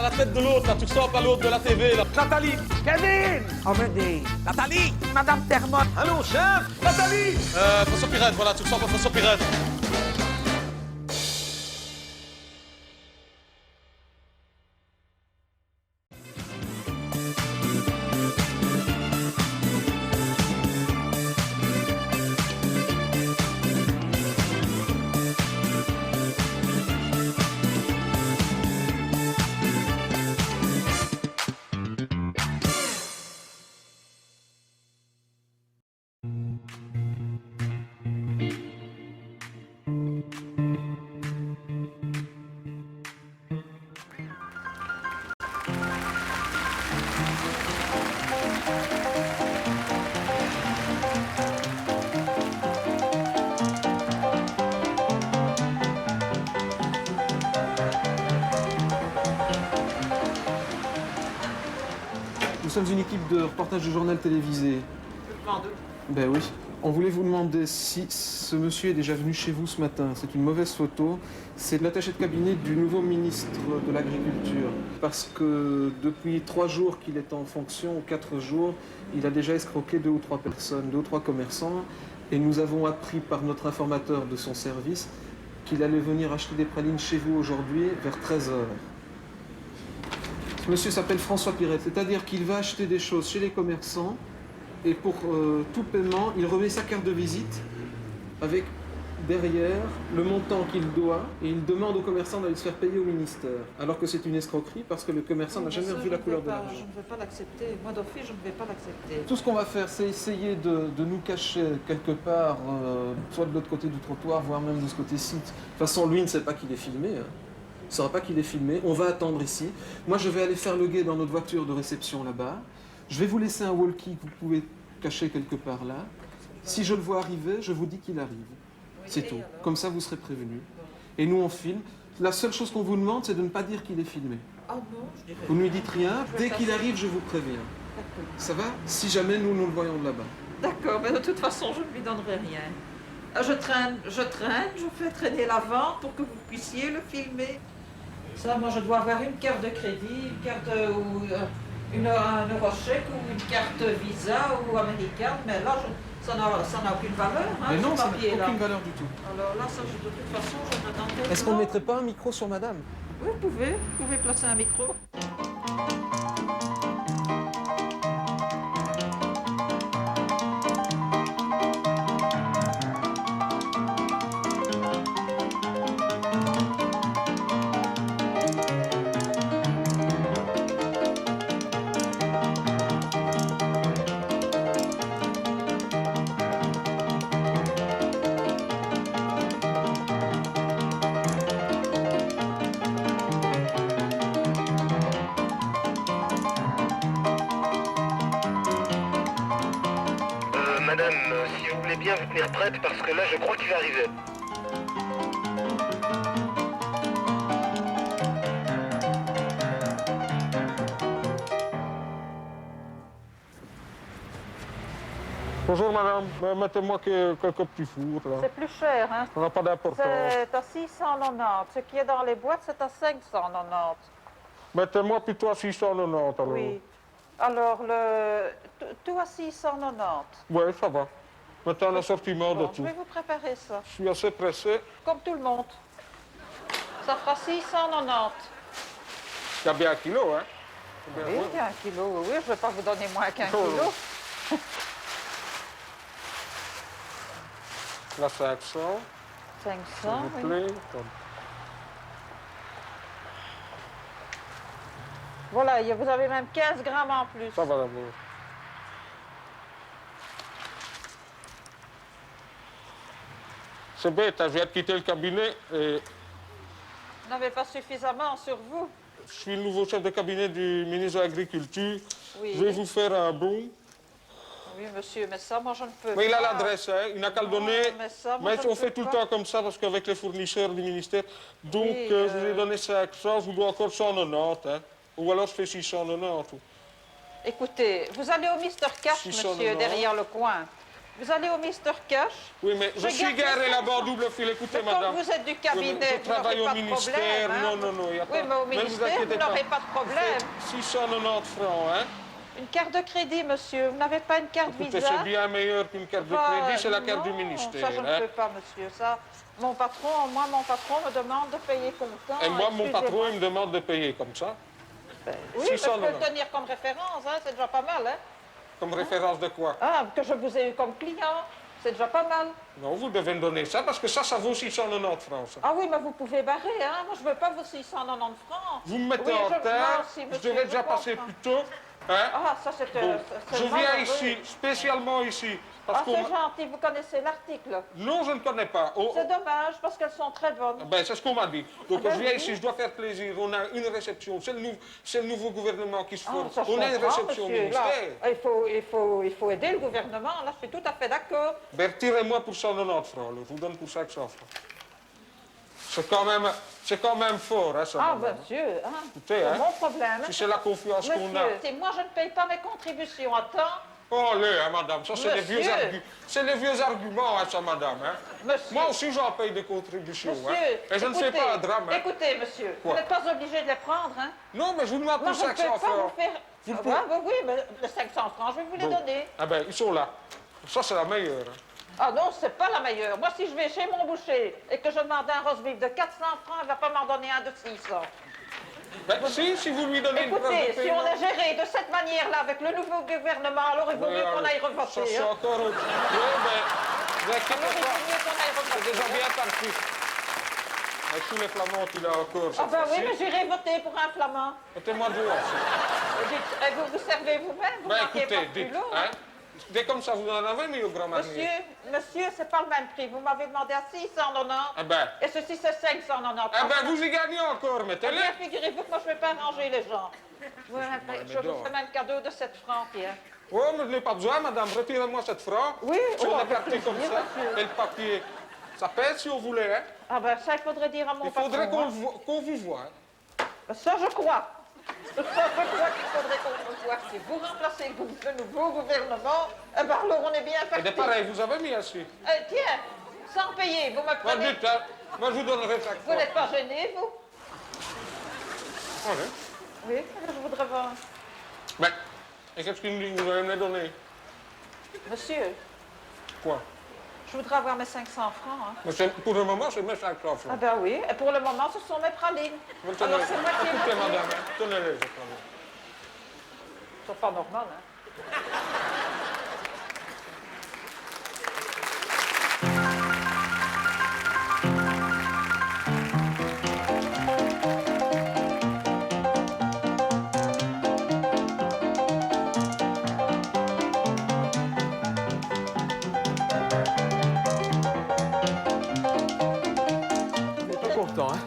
à la tête de l'autre, là, tu ressembles à l'autre de la TV, là. Nathalie. Kevin! Amédée! Nathalie! Madame Termotte! Allô, chef. Nathalie. François Pirette, voilà, tu ressembles à François Pirette. Nous sommes une équipe de reportage de journal télévisé. Ben oui. On voulait vous demander si ce monsieur est déjà venu chez vous ce matin. C'est une mauvaise photo. C'est l'attaché de cabinet du nouveau ministre de l'Agriculture. Parce que depuis 3 jours qu'il est en fonction, ou 4 jours, il a déjà escroqué 2 ou 3 personnes, 2 ou 3 commerçants. Et nous avons appris par notre informateur de son service qu'il allait venir acheter des pralines chez vous aujourd'hui vers 13h. Ce monsieur s'appelle François Pirette, c'est-à-dire qu'il va acheter des choses chez les commerçants et pour tout paiement, il remet sa carte de visite avec derrière le montant qu'il doit et il demande au commerçant d'aller se faire payer au ministère. Alors que c'est une escroquerie parce que le commerçant n'a jamais revu la couleur de l'argent. Je ne vais pas l'accepter. Moi d'office, je ne vais pas l'accepter. Tout ce qu'on va faire, c'est essayer de nous cacher quelque part, soit de l'autre côté du trottoir, voire même de ce côté-ci. De toute façon, lui ne sait pas qu'il est filmé. Hein. Il ne saura pas qu'il est filmé. On va attendre ici. Moi, je vais aller faire le guet dans notre voiture de réception là-bas. Je vais vous laisser un walkie que vous pouvez cacher quelque part là. Si je le vois arriver, je vous dis qu'il arrive. Oui, c'est tout. alors Comme ça, vous serez prévenus. Et nous, on filme. La seule chose qu'on vous demande, c'est de ne pas dire qu'il est filmé. Ah non, je dirais. Vous ne lui dites rien. Dès qu'il arrive, je vous préviens. D'accord. Ça va? Si jamais nous le voyons de là-bas. D'accord, mais de toute façon, je ne lui donnerai rien. Je traîne, je fais traîner la vente pour que vous puissiez le filmer. Ça, moi, je dois avoir une carte de crédit, une carte ou un Eurochèque ou une carte Visa ou américaine, mais là, ça n'a aucune valeur. Hein, Mais non, ce ça n'a papier-là. aucune valeur du tout. Alors là, ça, de toute façon, je ne m'attendais Est-ce qu'on ne mettrait pas un micro sur madame? Oui, vous pouvez placer un micro. Madame, si vous voulez bien vous tenir prête, parce que là, je crois qu'il va arriver. Bonjour, madame. Mettez-moi quelques petits fours, là. C'est plus cher, hein? Ça n'a pas d'importance. C'est à 690. Ce qui est dans les boîtes, c'est à 590. Mettez-moi plutôt à 690, alors. Oui. Alors, tout à 690. Oui, ça va. Mettez un assortiment de Bon, je tout. vais vous préparer ça. Je suis assez pressé. Comme tout le monde. Ça fera 690. Il y a bien un kilo, hein? Oui, il y a 1 kilo. Oui, je ne vais pas vous donner moins qu'un Oh. kilo. La 500, 500, s'il vous oui. plaît. Voilà, vous avez même 15 grammes en plus. Ça va d'abord. C'est bête, je viens de quitter le cabinet et Vous n'avez pas suffisamment sur vous. je suis le nouveau chef de cabinet du ministre de l'Agriculture. Oui. Je vais vous faire un bon. Oui, monsieur, mais ça, moi, je ne peux Mais il a pas. l'adresse, hein. Il n'a qu'à le Non, donner. mais ça, moi, je on ne fait peux tout le pas. temps comme ça parce qu'avec les fournisseurs du ministère. Donc, Oui, je vous ai donné 500, je vous dois encore 190. Hein. Ou alors je fais 690. Écoutez, vous allez au Mister Cash, 690. monsieur, derrière le coin. Vous allez au Mister Cash. Oui, mais je Je suis garde garé les là-bas en 500. double fil. Écoutez, Mais comme madame. vous êtes du cabinet, je vous travaille n'aurez au pas de ministère. problème, hein. Non, il n'y a pas. Oui, mais au ne vous ministère, inquiétez vous n'aurez pas de problème. 690 francs, hein. Une carte de crédit, monsieur. Vous n'avez pas une carte Écoutez, Visa? c'est bien meilleur qu'une carte de Enfin, crédit, c'est la carte du non, ministère. Ça, je ne hein. peux pas, monsieur. Ça, mon patron me demande de payer comptant. Et moi, mon Excusez-moi. patron, il me demande de payer comme ça. Oui, mais je peux 690. le tenir comme référence, hein, c'est déjà pas mal, hein. Comme référence de quoi? Ah, que je vous ai eu comme client, c'est déjà pas mal. Non, vous devez me donner ça, parce que ça vaut 690 francs. Ça. Ah oui, mais vous pouvez barrer, hein. Moi, je veux pas vos 690 francs. Vous me mettez Oui, en non, terre, si, je monsieur, devais déjà passer comprends. plus tôt. Hein. Ah, ça, c'est Bon, c'est je viens malheureux. ici, spécialement ici, parce Ah, qu'on... c'est gentil, vous connaissez l'article. Non, je ne connais pas. C'est dommage, parce qu'elles sont très bonnes. Ben, c'est ce qu'on m'a dit. Donc, Ah ben je viens oui. ici, je dois faire plaisir. On a une réception. C'est le nouveau gouvernement qui se Ah, forme. ça, je On a une comprends, réception au monsieur. Là, ministère. il faut aider le gouvernement. Là, je suis tout à fait d'accord. Ben, retirez-moi pour 190 francs. là. Je vous donne pour 500 francs. C'est quand même fort, hein, ça. Ah, madame. monsieur, hein, Écoutez, c'est hein, mon problème. si c'est la confiance qu'on a. Monsieur, c'est moi, je ne paye pas mes contributions à temps. Oh, allez, hein, madame, ça, c'est les vieux Monsieur. arguments. C'est les vieux arguments, hein, ça, madame. Hein. Monsieur. Moi aussi, j'en paye des contributions. Monsieur, hein. Et je ne fais pas un drame. Hein. Écoutez, monsieur, Quoi? vous n'êtes pas obligé de les prendre, hein. Non, mais je vous demande Moi, pour je ne peux 500 pas francs. vous faire... Vous Ah, pouvez- ouais, oui, mais les 500 francs, je vais vous les Bon. donner. Ah ben, ils sont là. Ça, c'est la meilleure. Hein. Ah non, c'est pas la meilleure. Moi, si je vais chez mon boucher et que je demande un roast beef de 400 francs, il ne va pas m'en donner un de 600. Ben, si vous lui donnez une preuve Écoutez, de si paiement... on est géré de cette manière-là avec le nouveau gouvernement, alors il vaut mieux qu'on aille Ça, revoter. c'est Hein. encore autre. Oui, mais vous inquiétez Alors il pas. vaut mieux qu'on aille C'est revoter. déjà bien parti. Avec tous les flamands qu'il a encore, Ah cette ben oui, fois-ci. mais j'irai voter pour un flamand. Mettez-moi dehors. Et vous vous servez vous-même, vous Ben manquez écoutez, pas de dites, culot. hein. Dès comme ça, vous en avez mis au grand marnier. Monsieur, c'est pas le même prix. Vous m'avez demandé à 690. Ah ben, Et ceci, c'est 590. ah ben, vous y gagnez encore, Eh mettez-les. bien, figurez-vous que moi, je ne vais pas arranger les gens. Ouais, je mais vous fais même cadeau de 7 francs, Pierre. Oh, mais je n'ai pas besoin, madame. Retirez-moi cette francs. Oui, Si on oh, est avec parti comme plaisir, ça. monsieur. Et le papier, ça pèse si on voulait, hein. Ah ben, ça, il faudrait dire à mon Il faudrait patron. qu'on vous voie. Hein. Ça, je crois. Ça, je crois qu'il faudrait qu'on le voit. Si vous remplacez le nouveau gouvernement, eh ben, alors on est bien Et parti. des pareils, vous avez mis assis. Tiens, sans payer, vous me Moi, prenez... dites, hein. Moi, je vous donnerai 5 Vous francs. n'êtes pas gêné, vous? Allez. Oui, je voudrais voir. Ben, et qu'est-ce qu'il me dit que vous allez me les donner? Monsieur, Quoi? je voudrais avoir mes 500 francs. Hein. Mais pour le moment, c'est mes 5 francs. Ah ben oui, et pour le moment, ce sont mes pralines. Maintenant, Alors c'est moi qui ai écoutez, voté. madame, hein, tenez-les, je prends. C'est pas normal, hein. Il n'est pas content, hein.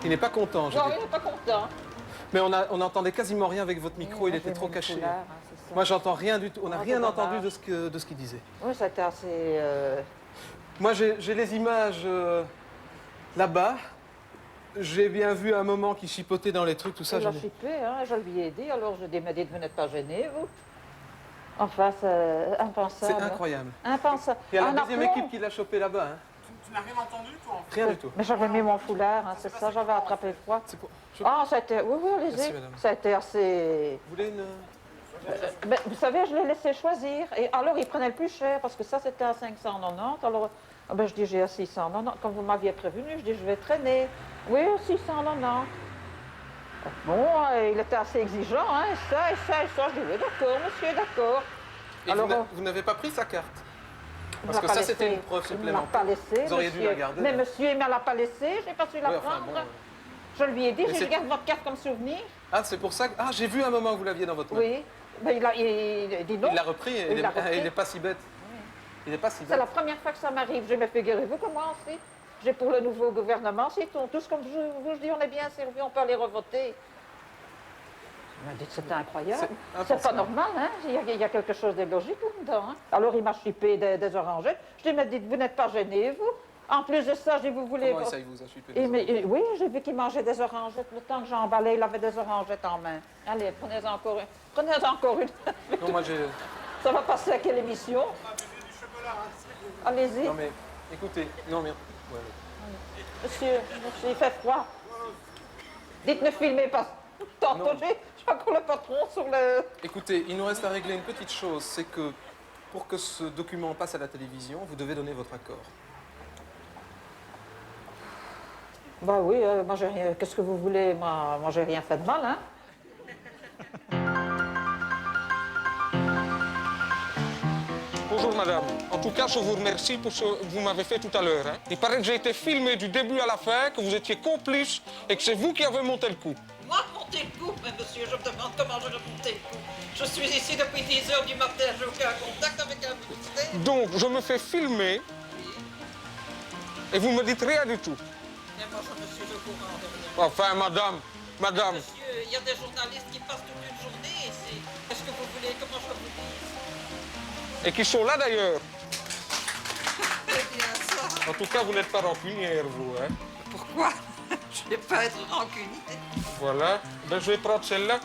Il n'est pas content, je Non, dis. il n'est pas content. Mais on n'entendait quasiment rien avec votre micro, il était trop caché. Moi, j'entends rien du tout. On n'a Ah, rien c'est entendu dommage. de ce qu'il disait. Oui, c'était assez... Moi, j'ai les images là-bas. J'ai bien vu un moment qui chipotait dans les trucs, tout ça. Il je a n'ai- chipé, hein, je lui ai dit, alors je lui ai dit, vous n'êtes pas gêné, vous. Enfin, c'est impensable. C'est incroyable. Impensable. Il y a la Un deuxième aplomb. équipe qui l'a chopé là-bas. Hein. Tu n'as rien entendu, toi? Rien du tout. Mais j'avais mis mon foulard, hein, c'est ça, j'avais attrapé le froid. C'est pour- Ah, ça a été... Oui, oui, Merci, allez-y. madame. Ça a été assez... Vous voulez une... Ben, vous savez, je l'ai laissé choisir. Et alors, il prenait le plus cher, parce que ça, c'était à 590. Alors, ah ben, je dis, j'ai à 690. Comme vous m'aviez prévenu, je dis, je vais traîner. Oui, 690. Bon, il était assez exigeant, hein, et ça, et ça, et ça. Je dis, oui, d'accord, monsieur, d'accord. Et Alors, vous n'avez pas pris sa carte? Il Parce me que l'a ça, pas c'était laissé. une preuve Il ne supplémentaire. m'a pas laissé, Vous auriez dû monsieur. la garder, Mais là. monsieur, il ne me l'a pas laissé, je n'ai pas su la Oui, enfin, prendre. bon, Je lui ai dit, Mais je c'est- garde votre carte comme souvenir. Ah, c'est pour ça que... Ah, j'ai vu un moment que vous l'aviez dans votre main. Oui. Ben, il dit non. Il l'a repris, et Il l'a repris. il n'est pas si bête. Il n'est pas si C'est bête. la première fois que ça m'arrive. Je me figurez-vous comment aussi. J'ai pour le nouveau gouvernement, c'est tous comme je vous dis, on est bien servi, on peut aller revoter. Il m'a dit que c'était incroyable. C'est C'est pas impensable. normal, hein? Il y a quelque chose de logique là-dedans. Hein? Alors il m'a chipé des orangettes. Je lui ai dit, vous n'êtes pas gêné, vous? En plus de ça, je dis, vous voulez... Comment ça, il vous a chipé Et des oreilles? oui, j'ai vu qu'il mangeait des orangettes. Le temps que j'emballais, il avait des orangettes en main. Allez, prenez-en encore une. Prenez-en encore une. Non, moi, j'ai... Ça va passer à quelle émission? Allez-y, Non mais, écoutez, non mais... ouais. monsieur, il fait froid. Dites ne filmez pas. Tantôt, Non. j'ai encore le patron sur le... Écoutez, il nous reste à régler une petite chose, c'est que pour que ce document passe à la télévision, vous devez donner votre accord. Bah oui, moi j'ai rien... Qu'est-ce que vous voulez? Moi j'ai rien fait de mal, hein. Bonjour madame. En tout cas, je vous remercie pour ce que vous m'avez fait tout à l'heure. Hein. Il paraît que j'ai été filmé du début à la fin, que vous étiez complice et que c'est vous qui avez monté le coup. Moi, monter le coup, mais monsieur, je me demande comment je vais monter le coup. Je suis ici depuis 10 h du matin, j'ai aucun contact avec un ministère. Donc, je me fais filmer et vous me dites rien du tout. Et moi, je me suis au courant de rien. Enfin, madame, Monsieur, il y a des journalistes qui passent toute une journée ici. Qu'est-ce que vous voulez? Comment je vous dise? et qui sont là d'ailleurs. C'est bien ça. En tout cas, vous n'êtes pas rancunière, vous. Hein. Pourquoi? Je ne vais pas être rancunier. Voilà. Ben, je vais prendre celle-là.